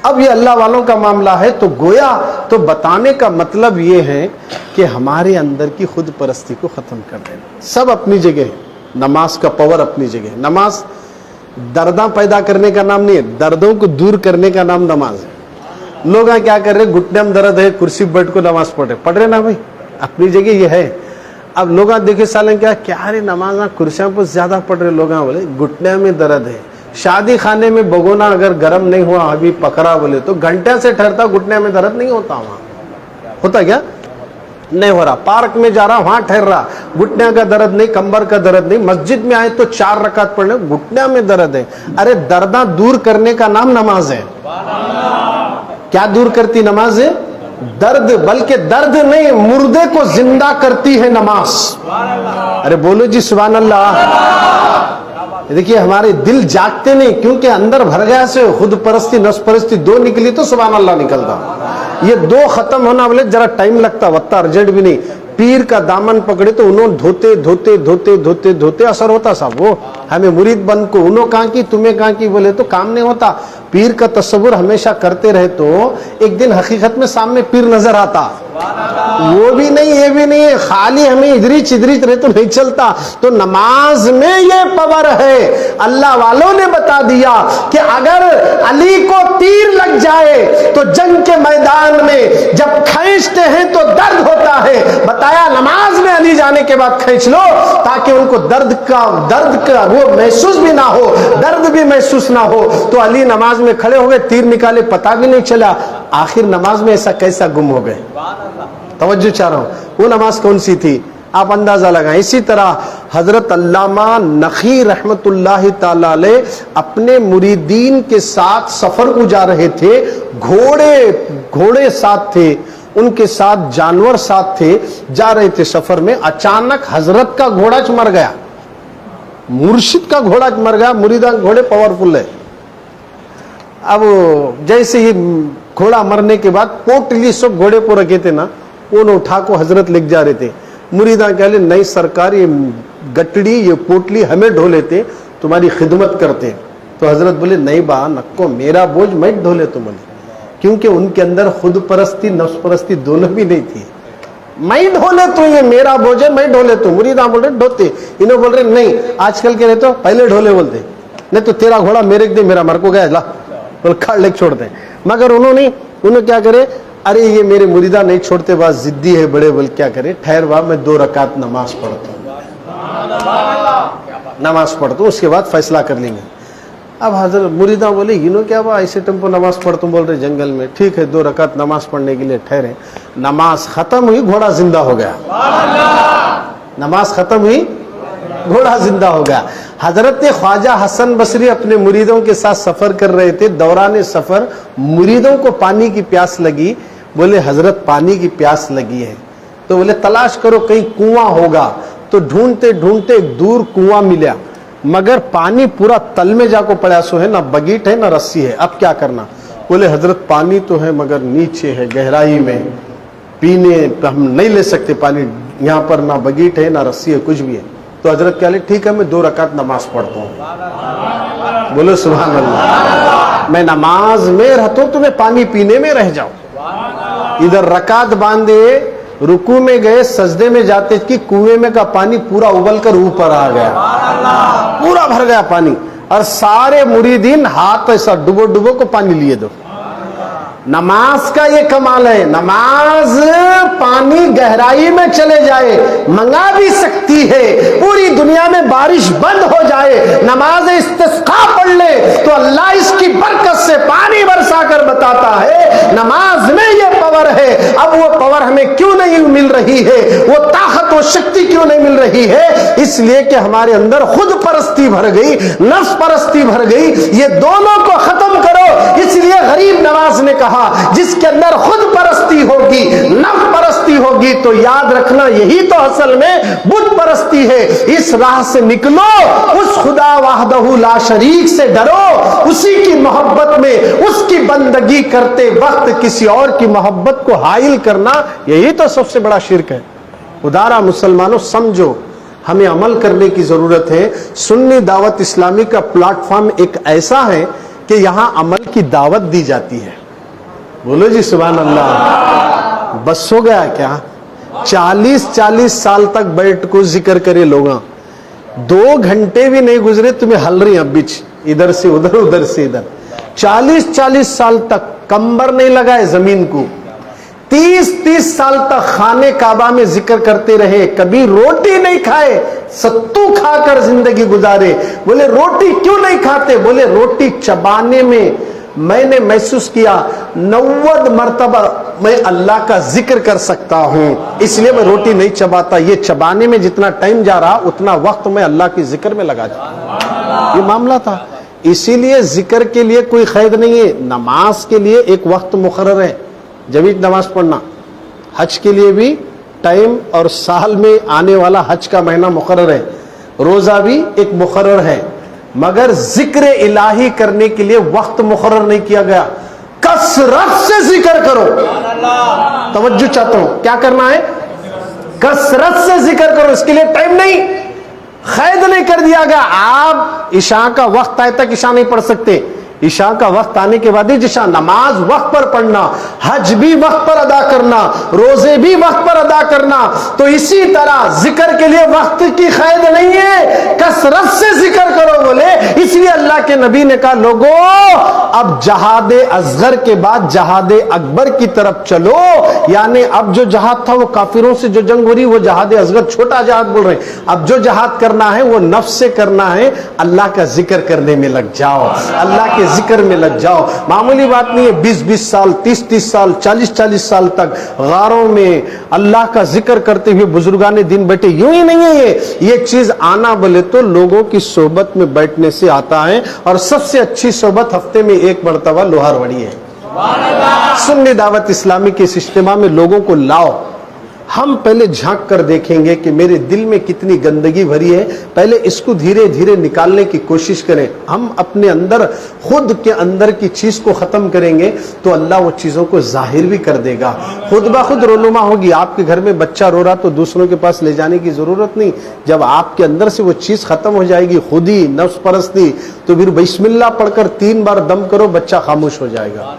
اب یہ اللہ والوں کا معاملہ ہے تو گویا تو بتانے کا مطلب یہ ہے کہ ہمارے اندر کی خود پرستی کو ختم کر دینا. سب اپنی جگہ ہے. نماز کا پاور اپنی جگہ ہے. نماز درداں پیدا کرنے کا نام نہیں ہے, دردوں کو دور کرنے کا نام نماز ہے. لوگ کیا کر رہے, گھٹنے میں درد ہے, کرسی بیٹھ کو نماز پڑھ رہے نا بھائی, اپنی جگہ یہ ہے. اب لوگ دیکھے سالن کیا رے نماز کرسیاں پر زیادہ پڑھ رہے, لوگ بولے گھٹنے میں درد ہے. شادی خانے میں بگونا اگر گرم نہیں ہوا ابھی پکڑا بولے تو گھنٹے سے ٹھہرتا, گھٹنے میں درد نہیں ہوتا. وہاں ہوتا کیا نہیں ہو رہا. پارک میں جا رہا وہاں ٹھہر رہا, گھٹنے کا درد نہیں, کمبر کا درد نہیں. مسجد میں آئے تو 4 رکعت پڑھنے, گھٹنے میں درد ہے. ارے درداں دور کرنے کا نام نماز ہے. کیا دور کرتی نماز ہے؟ درد. بلکہ درد نہیں, مردے کو زندہ کرتی ہے نماز. ارے بولو جی سبحان اللہ. دیکھیے ہمارے دل جاگتے نہیں کیونکہ اندر بھر گیا سے خود پرستی نفس پرستی دو نکلی تو سبحان اللہ نکلتا. یہ دو ختم ہونا بولے ذرا ٹائم لگتا, وقتا ارجنٹ بھی نہیں. پیر کا دامن پکڑے تو انہوں دھوتے دھوتے دھوتے دھوتے دھوتے اثر ہوتا صاحب. وہ ہمیں مرید بن کو انہوں کہاں کی تمہیں کہاں کی بولے تو کام نہیں ہوتا. پیر کا تصور ہمیشہ کرتے رہے تو ایک دن حقیقت میں سامنے پیر نظر آتا. وہ بھی نہیں یہ بھی نہیں, خالی ہمیں ادھری چدری رہے تو نہیں چلتا. تو نماز میں یہ پاور ہے. اللہ والوں نے بتا دیا کہ اگر علی کو تیر لگ جائے تو جنگ کے میدان میں جب کھینچتے ہیں تو درد ہوتا ہے. بتایا نماز میں علی جانے کے بعد کھینچ لو تاکہ ان کو درد کا وہ محسوس بھی نہ ہو, درد بھی محسوس نہ ہو. تو علی نماز میں کھڑے ہو گئے, تیر نکالے پتہ بھی نہیں چلا. آخر نماز میں ایسا کیسا گم ہو گئے. توجہ چاہ رہا ہوں, وہ نماز کون سی تھی آپ اندازہ لگائیں. اسی طرح حضرت علامہ نقی رحمت اللہ تعالی علیہ اپنے مریدین کے ساتھ سفر کو جا رہے تھے. گھوڑے ساتھ تھے, ان کے ساتھ جانور ساتھ تھے, جا رہے تھے سفر میں. اچانک حضرت کا گھوڑا مر گیا, مرشد کا گھوڑا مر گیا. مریدان گھوڑے پاورفل ہے. اب جیسے ہی گھوڑا مرنے کے بعد پوٹلی سب گھوڑے کو رکھے تھے نا, انہوں اٹھا کو حضرت لے جا رہے تھے. مریدان کہہ لے نہیں سرکار, یہ گٹڑی یہ پوٹلی ہمیں ڈھو لیتے, تمہاری خدمت کرتے. تو حضرت بولے نہیں با نکو, میرا بوجھ میں ڈھو لے تم. کیونکہ ان کے اندر خود پرستی نفس پرستی دونوں بھی نہیں تھی. میں ڈھو لے تو, یہ میرا بوجھ ہے میں ڈھو لے تو. مریدان بول رہے ڈھوتے, انہوں بول رہے نہیں. آج کل کے رہے تو پہلے ڈھولے بولتے, نہیں تو تیرا گھوڑا میرے دے, میرا مر کو گیا لا کھاڑ لے چھوڑ دیں. مگر انہوں کیا کرے, ارے یہ میرے مریدہ نہیں چھوڑتے, بات ضدی ہے بڑے. بول کیا کرے, ٹھہر با میں 2 رکعت نماز پڑھتا ہوں, اس کے بعد فیصلہ کر لیں گے. اب حضرت مریدہ بولے انہوں کیا با ایسے ٹیمپو نماز پڑھتا ہوں بول رہے جنگل میں. ٹھیک ہے 2 رکعت نماز پڑھنے کے لیے ٹھہرے. نماز ختم ہوئی, گھوڑا زندہ ہو گیا. نماز ختم ہوئی, گھوڑا زندہ ہو گیا. حضرت خواجہ حسن بصری اپنے مریدوں کے ساتھ سفر کر رہے تھے. دوران سفر مریدوں کو پانی کی پیاس لگی. بولے حضرت پانی کی پیاس لگی ہے. تو بولے تلاش کرو کہیں کنواں ہوگا. تو ڈھونڈتے ڈھونڈتے ایک دور کنواں ملا, مگر پانی پورا تل میں جا کو پڑا سو ہے, نہ بگیٹ ہے نہ رسی ہے. اب کیا کرنا؟ بولے حضرت پانی تو ہے مگر نیچے ہے گہرائی میں, پینے ہم نہیں لے سکتے پانی یہاں پر, نہ بگیٹ ہے نہ رسی ہے کچھ بھی ہے. تو حضرت کہہ لے ٹھیک ہے میں 2 رکعت نماز پڑھتا ہوں. بولو سبحان اللہ. میں نماز میں رہتا ہوں, تمہیں پانی پینے میں رہ جاؤ. ادھر رکعت باندھے, رکوع میں گئے, سجدے میں جاتے کہ کنویں میں کا پانی پورا ابل کر اوپر آ گیا, پورا بھر گیا پانی. اور سارے مریدین ہاتھ ایسا ڈبو ڈبو کو پانی لیے. دو نماز کا یہ کمال ہے. نماز پانی گہرائی میں چلے جائے منگا بھی سکتی ہے. پوری دنیا میں بارش بند ہو جائے, نماز استسقاء پڑھ لے تو اللہ اس کی برکت سے پانی برسا کر بتاتا ہے. نماز میں یہ پاور ہے. اب وہ پاور ہمیں کیوں نہیں مل رہی ہے, وہ طاقت و شکتی کیوں نہیں مل رہی ہے؟ اس لیے کہ ہمارے اندر خود پرستی بھر گئی, نفس پرستی بھر گئی. یہ دونوں کو ختم کرو. اس لیے غریب نواز نے کہا جس کے اندر خود پرستی ہوگی نفس پرستی ہوگی تو یاد رکھنا یہی تو اصل میں بت پرستی ہے. اس راہ سے نکلو, اس خدا وحدہ لا شریک سے ڈرو, اسی کی محبت میں اس کی بندگی کرتے وقت کسی اور کی محبت کو حائل کرنا یہی تو سب سے بڑا شرک ہے. خدارا مسلمانوں سمجھو، ہمیں عمل کرنے کی ضرورت ہے۔ سنی دعوت اسلامی کا پلیٹ فارم ایک ایسا ہے کہ یہاں عمل کی دعوت دی جاتی ہے۔ بولو جی سبحان اللہ۔ بس ہو گیا کیا؟ 40 سال تک بیٹھ کو ذکر کرے لوگاں، 2 گھنٹے بھی نہیں گزرے تمہیں ہل رہی ہیں بیچ، ادھر سے ادھر ادھر سے ادھر، 40 سال تک کمبر نہیں لگائے زمین کو، 30 سال تک خانے کعبہ میں ذکر کرتے رہے، کبھی روٹی نہیں کھائے، ستو کھا کر زندگی گزارے۔ بولے روٹی کیوں نہیں کھاتے؟ بولے روٹی چبانے میں میں نے محسوس کیا 90 مرتبہ میں اللہ کا ذکر کر سکتا ہوں، اس لیے میں روٹی نہیں چباتا۔ یہ چبانے میں جتنا ٹائم جا رہا اتنا وقت میں اللہ کی ذکر میں لگا جاتا۔ یہ معاملہ تھا، اسی لیے ذکر کے لیے کوئی قید نہیں ہے۔ نماز کے لیے ایک وقت مقرر ہے، جبھی نماز پڑھنا، حج کے لیے بھی ٹائم اور سال میں آنے والا حج کا مہینہ مقرر ہے، روزہ بھی ایک مقرر ہے، مگر ذکر الہی کرنے کے لیے وقت مقرر نہیں کیا گیا۔ کثرت سے ذکر کرو، توجہ چاہتا ہوں، کیا کرنا ہے؟ کثرت سے ذکر کرو، اس کے لیے ٹائم نہیں، قید نہیں کر دیا گیا۔ آپ عشاء کا وقت آئے تک عشاء نہیں پڑھ سکتے، عشاء کا وقت آنے کے بعد ہی عشاء، نماز وقت پر پڑھنا، حج بھی وقت پر ادا کرنا، روزے بھی وقت پر ادا کرنا۔ تو اسی طرح ذکر کے لیے وقت کی قید نہیں ہے، کثرت سے ذکر کرو۔ بولے اس لیے اللہ کے نبی نے کہا لوگوں اب جہاد اصغر کے بعد جہاد اکبر کی طرف چلو، یعنی اب جو جہاد تھا وہ کافروں سے جو جنگ ہو رہی وہ جہاد اصغر، چھوٹا جہاد بول رہے ہیں۔ اب جو جہاد کرنا ہے وہ نفس سے کرنا ہے، اللہ کا ذکر کرنے میں لگ جاؤ، اللہ کے ذکر میں لگ جاؤ۔ معمولی بات نہیں ہے، 20 سال 30 سال 40 سال تک غاروں میں اللہ کا ذکر کرتے ہوئے بزرگان دین بیٹھے، یوں ہی نہیں ہے یہ چیز آنا بولے تو لوگوں کی صحبت میں بیٹھنے سے آتا ہے، اور سب سے اچھی صحبت ہفتے میں 1 مرتبہ لوہار وڑی ہے۔ سنی دعوت اسلامی کے اس اجتماع میں لوگوں کو لاؤ، ہم پہلے جھانک کر دیکھیں گے کہ میرے دل میں کتنی گندگی بھری ہے، پہلے اس کو دھیرے دھیرے نکالنے کی کوشش کریں۔ ہم اپنے اندر خود کے اندر کی چیز کو ختم کریں گے تو اللہ وہ چیزوں کو ظاہر بھی کر دے گا، خود بخود رونما ہوگی۔ آپ کے گھر میں بچہ رو رہا تو دوسروں کے پاس لے جانے کی ضرورت نہیں، جب آپ کے اندر سے وہ چیز ختم ہو جائے گی، خودی نفس پرستی، تو پھر بسم اللہ پڑھ کر 3 بار دم کرو، بچہ خاموش ہو جائے گا۔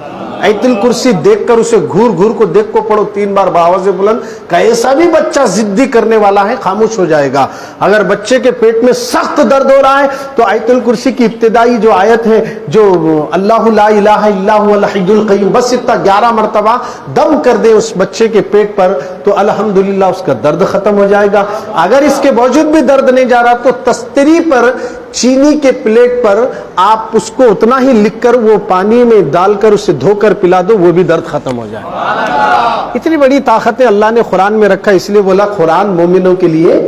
آیت الکرسی دیکھ کر اسے گھور گھور کو دیکھ کو پڑھو 3 بار بآواز بلند، کیسا بھی بچہ ضدی کرنے والا ہے خاموش ہو جائے گا۔ اگر بچے کے پیٹ میں سخت درد ہو رہا ہے تو آیت الکرسی کی ابتدائی جو آیت ہے، جو اللہ لا الہ الا هو الحی القیوم، بس اتنا 11 مرتبہ دم کر دے اس بچے کے پیٹ پر تو الحمدللہ اس کا درد ختم ہو جائے گا۔ اگر اس کے باوجود بھی درد نہیں جا رہا تو تستری پر، چینی کے پلیٹ پر آپ اس کو اتنا ہی لکھ کر وہ پانی میں ڈال کر اسے دھو کر پلا دو، وہ بھی درد ختم ہو جائے۔ اتنی بڑی طاقت اللہ نے قرآن میں رکھا، اس لیے بولا قرآن مومنوں کے لیے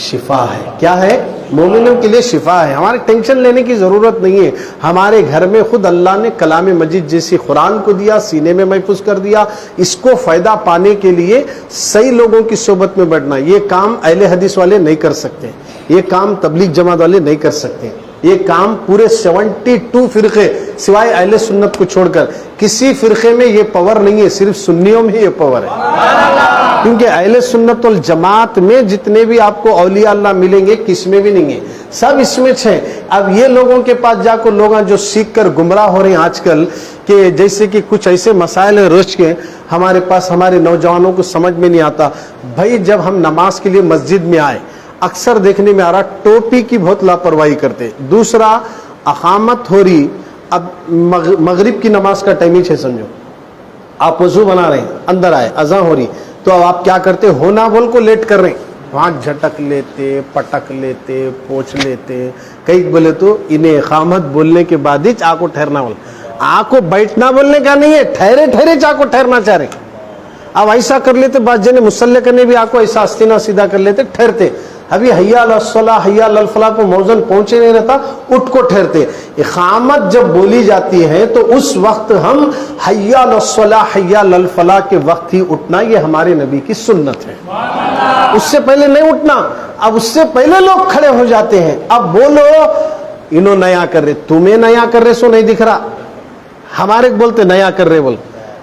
شفا ہے۔ کیا ہے؟ مومنوں کے لیے شفا ہے۔ ہمارے ٹینشن لینے کی ضرورت نہیں ہے، ہمارے گھر میں خود اللہ نے کلام مجید جیسی قرآن کو دیا، سینے میں محفوظ کر دیا۔ اس کو فائدہ پانے کے لیے صحیح لوگوں کی صحبت میں بیٹھنا، یہ کام اہل حدیث والے نہیں کر سکتے، یہ کام تبلیغ جماعت والے نہیں کر سکتے، یہ کام پورے 72 فرقے سوائے اہل سنت کو چھوڑ کر کسی فرقے میں یہ پاور نہیں ہے، صرف سنیوں میں یہ پاور ہے۔ کیونکہ اہل سنت والجماعت میں جتنے بھی آپ کو اولیاء اللہ ملیں گے کس میں بھی نہیں ہے، سب اس میں ہیں۔ اب یہ لوگوں کے پاس جا کر لوگ جو سیکھ کر گمراہ ہو رہے ہیں آج کل، کہ جیسے کہ کچھ ایسے مسائل ہیں روز کے ہمارے پاس، ہمارے نوجوانوں کو سمجھ میں نہیں آتا۔ بھائی جب ہم نماز کے لیے مسجد میں آئے، اکثر دیکھنے میں آ رہا ٹوپی کی بہت لاپرواہی کرتے۔ دوسرا، اقامت ہو رہی، اب مغرب کی نماز کا ٹائم ہی ہے سمجھو، آپ وضو بنا رہے ہیں، اندر آئے، اذان ہو رہی، تو اب آپ کیا کرتے؟ ہونا بول کو لیٹ کر رہے ہیں، وہاں جھٹک لیتے، پٹک لیتے، پوچھ لیتے۔ کئی بولے تو انہیں اقامت بولنے کے بعد ہی چاہ کو ٹھہرنا بول، آپ کو بیٹھنا بولنے کا نہیں ہے، ٹھہرے ٹھہرے چاہ کو ٹھہرنا چاہ رہے۔ اب ایسا کر لیتے، بعض جنے مصلی کرنے بھی آپ کو ایسا استینا سیدھا کر لیتے، ٹھہرتے۔ ابھی حی علی الصلاۃ حی علی الفلاح کو موزن پہنچے نہیں رہتا، اٹھ کو ٹھہرتے۔ اقامت جب بولی جاتی ہے تو اس وقت ہم حی علی الصلاۃ حی علی الفلاح کے وقت ہی اٹھنا، یہ ہمارے نبی کی سنت ہے۔ اس سے پہلے نہیں اٹھنا۔ اب اس سے پہلے لوگ کھڑے ہو جاتے ہیں، اب بولو انہوں نیا کر رہے، تمہیں نیا کر رہے سو نہیں دکھ رہا، ہمارے بولتے نیا کر رہے بول،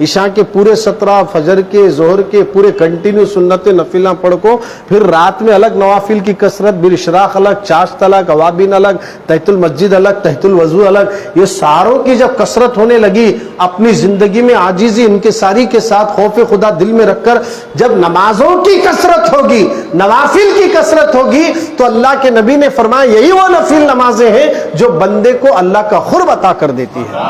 عشاء کے پورے 17, فجر کے, ظہر کے پورے کنٹینیو سنت نفلہ پڑھ کو, پھر رات میں الگ نوافل کی کثرت, بالاشراق الگ, چاشت الگ, اوابین الگ, تحت المسجد الگ, تحت الوضو الگ, یہ ساروں کی جب کثرت ہونے لگی, اپنی زندگی میں عاجزی انکساری کے ساتھ خوف خدا دل میں رکھ کر جب نمازوں کی کثرت ہوگی, نوافل کی کثرت ہوگی, تو اللہ کے نبی نے فرمایا یہی وہ نفل نمازیں ہیں جو بندے کو اللہ کا قرب عطا کر دیتی ہے.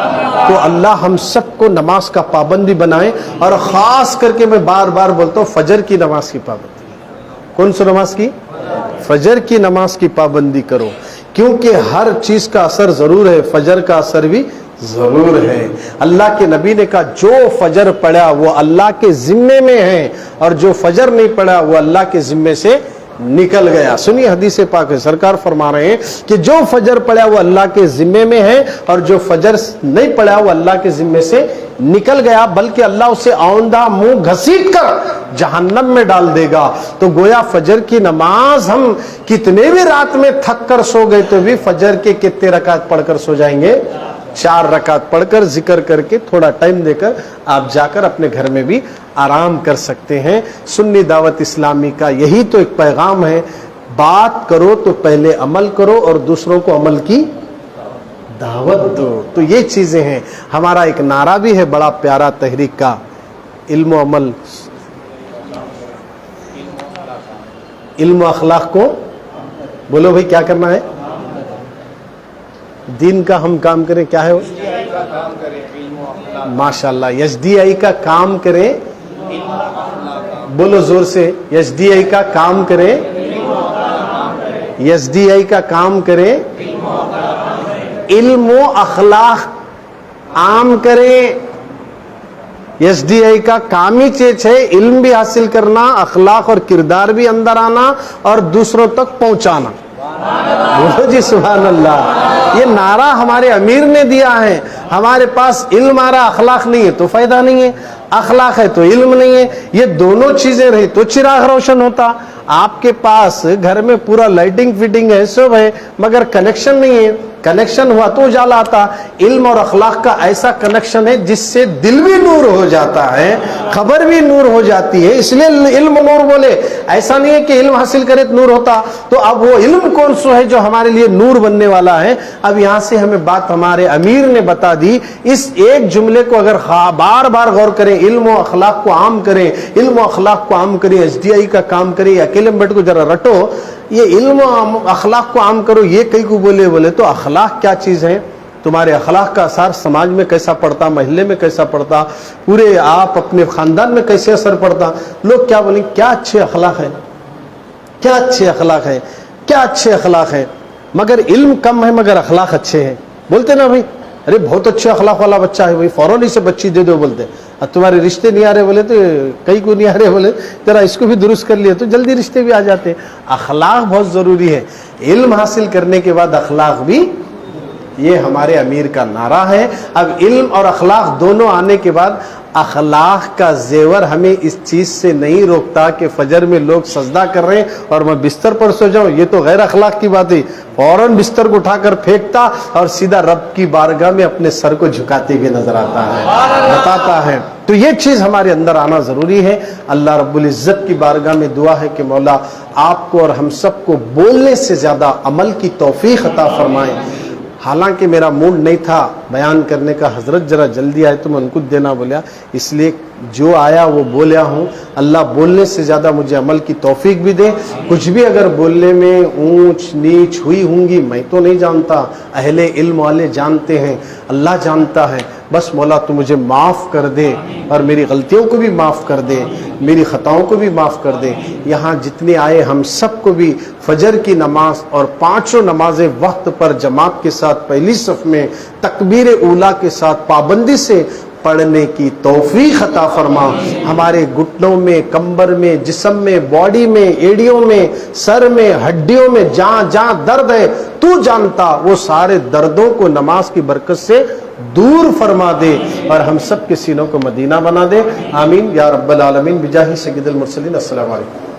تو اللہ ہم سب کو نماز کا پابندی بنائے, اور خاص کر کے میں بار بار بولتا ہوں فجر کی نماز کی پابندی. کون سی نماز کی؟ فجر کی نماز کی پابندی کرو, کیونکہ ہر چیز کا اثر ضرور ہے, فجر کا اثر بھی ضرور ہے. اللہ کے نبی نے کہا جو فجر پڑھا وہ اللہ کے ذمے میں ہے, اور جو فجر نہیں پڑھا وہ اللہ کے ذمے سے نکل گیا. سنیے حدیث پاک ہے, سرکار فرما رہے ہیں کہ جو فجر پڑھا وہ اللہ کے ذمے میں ہے, اور جو فجر نہیں پڑھا وہ اللہ کے ذمے سے نکل گیا, بلکہ اللہ اسے آئندہ منہ گھسیٹ کر جہنم میں ڈال دے گا. تو گویا فجر کی نماز ہم کتنے بھی رات میں تھک کر سو گئے تو بھی فجر کے کتنے رکعت پڑھ کر سو جائیں گے؟ 4 رکعت پڑھ کر ذکر کر کے تھوڑا ٹائم دے کر آپ جا کر اپنے گھر میں بھی آرام کر سکتے ہیں. سنی دعوت اسلامی کا یہی تو ایک پیغام ہے, بات کرو تو پہلے عمل کرو اور دوسروں کو عمل کی دعوت دو. تو یہ چیزیں ہیں. ہمارا ایک نعرہ بھی ہے بڑا پیارا تحریک کا, علم و عمل, علم و اخلاق کو بولو بھائی کیا کرنا ہے؟ دین کا ہم کام کریں. کیا ہے وہ؟ ماشاءاللہ, ایچ ڈی آئی کا کام کریں. بولو زور سے, ایچ ڈی آئی کا کام کریں, ایچ ڈی آئی کا کام کریں, علم و اخلاق عام کریں. ایچ ڈی آئی کا کام ہی چیز ہے علم بھی حاصل کرنا, اخلاق اور کردار بھی اندر آنا, اور دوسروں تک پہنچانا. بولو جی سبحان اللہ. یہ نعرہ ہمارے امیر نے دیا ہے. ہمارے پاس علم آ رہا, اخلاق نہیں ہے تو فائدہ نہیں ہے, اخلاق ہے تو علم نہیں ہے. یہ دونوں چیزیں رہی تو چراغ روشن ہوتا. آپ کے پاس گھر میں پورا لائٹنگ فٹنگ ہے, سب ہے, مگر کنیکشن نہیں ہے. کنیکشن ہوا تو اجالا آتا. علم اور اخلاق کا ایسا کنیکشن ہے جس سے دل بھی نور ہو جاتا ہے, خبر بھی نور ہو جاتی ہے, اس لیے علم نور بولے. ایسا نہیں ہے کہ علم حاصل کرے تو نور ہوتا. تو اب وہ علم کون سو ہے جو ہمارے لیے نور بننے والا ہے؟ اب یہاں سے ہمیں بات ہمارے امیر نے بتا دی. اس ایک جملے کو اگر بار بار غور کریں, علم و اخلاق کو عام کریں, علم و اخلاق کو عام کریں, ایچ ڈی آئی کا کام کریں, اکیلے بیٹھ کو ذرا رٹو, یہ علم و اخلاق کو عام کرو. یہ کئی کو بولے تو اخلاق کیا چیز ہے؟ تمہارے اخلاق کا اثر سماج میں کیسا پڑتا, محلے میں کیسا پڑتا, پورے آپ اپنے خاندان میں کیسے اثر پڑتا. لوگ کیا بولیں, کیا اچھے اخلاق ہیں, کیا اچھے اخلاق ہیں, کیا اچھے اخلاق ہیں, مگر علم کم ہے مگر اخلاق اچھے ہیں. بولتے نا بھائی, ارے بہت اچھے اخلاق والا بچہ ہے بھائی, فوراً اسے بچی دے دو. بولتے اب تمہارے رشتے نہیں آ رہے بولے تو کئی کو نہیں آ رہے بولے ذرا اس کو بھی درست کر لیے تو جلدی رشتے بھی آ جاتے. اخلاق بہت ضروری ہے. علم حاصل کرنے کے بعد اخلاق بھی, یہ ہمارے امیر کا نعرہ ہے. اب علم اور اخلاق دونوں آنے کے بعد اخلاق کا زیور ہمیں اس چیز سے نہیں روکتا کہ فجر میں لوگ سجدہ کر رہے ہیں اور میں بستر پر سو جاؤں, یہ تو غیر اخلاق کی بات ہے. فوراً بستر کو اٹھا کر پھینکتا اور سیدھا رب کی بارگاہ میں اپنے سر کو جھکاتے ہوئے نظر آتا ہے, بتاتا ہے. تو یہ چیز ہمارے اندر آنا ضروری ہے. اللہ رب العزت کی بارگاہ میں دعا ہے کہ مولا آپ کو اور ہم سب کو بولنے سے زیادہ عمل کی توفیق عطا فرمائیں. حالانکہ میرا موڈ نہیں تھا بیان کرنے کا, حضرت ذرا جلدی آئے تو میں ان کو دینا بولیا, اس لیے جو آیا وہ بولیا ہوں. اللہ بولنے سے زیادہ مجھے عمل کی توفیق بھی دے. کچھ بھی اگر بولنے میں اونچ نیچ ہوئی ہوں گی میں تو نہیں جانتا, اہل علم والے جانتے ہیں, اللہ جانتا ہے. بس مولا تو مجھے معاف کر دے اور میری غلطیوں کو بھی معاف کر دے, میری خطاؤں کو بھی معاف کر دے. یہاں جتنے آئے ہم سب کو بھی فجر کی نماز اور 5 نمازیں وقت پر جماعت کے ساتھ پہلی صف میں تکبیر اولیٰ کے ساتھ پابندی سے پڑھنے کی توفیق عطا فرما. ہمارے گھٹنوں میں, کمبر میں, جسم میں, باڈی میں, ایڑیوں میں, سر میں, ہڈیوں میں جہاں جہاں درد ہے تو جانتا, وہ سارے دردوں کو نماز کی برکت سے دور فرما دے اور ہم سب کے سینوں کو مدینہ بنا دے. آمین یا رب العالمین. بجاہ سید المرسلین. السلام علیکم.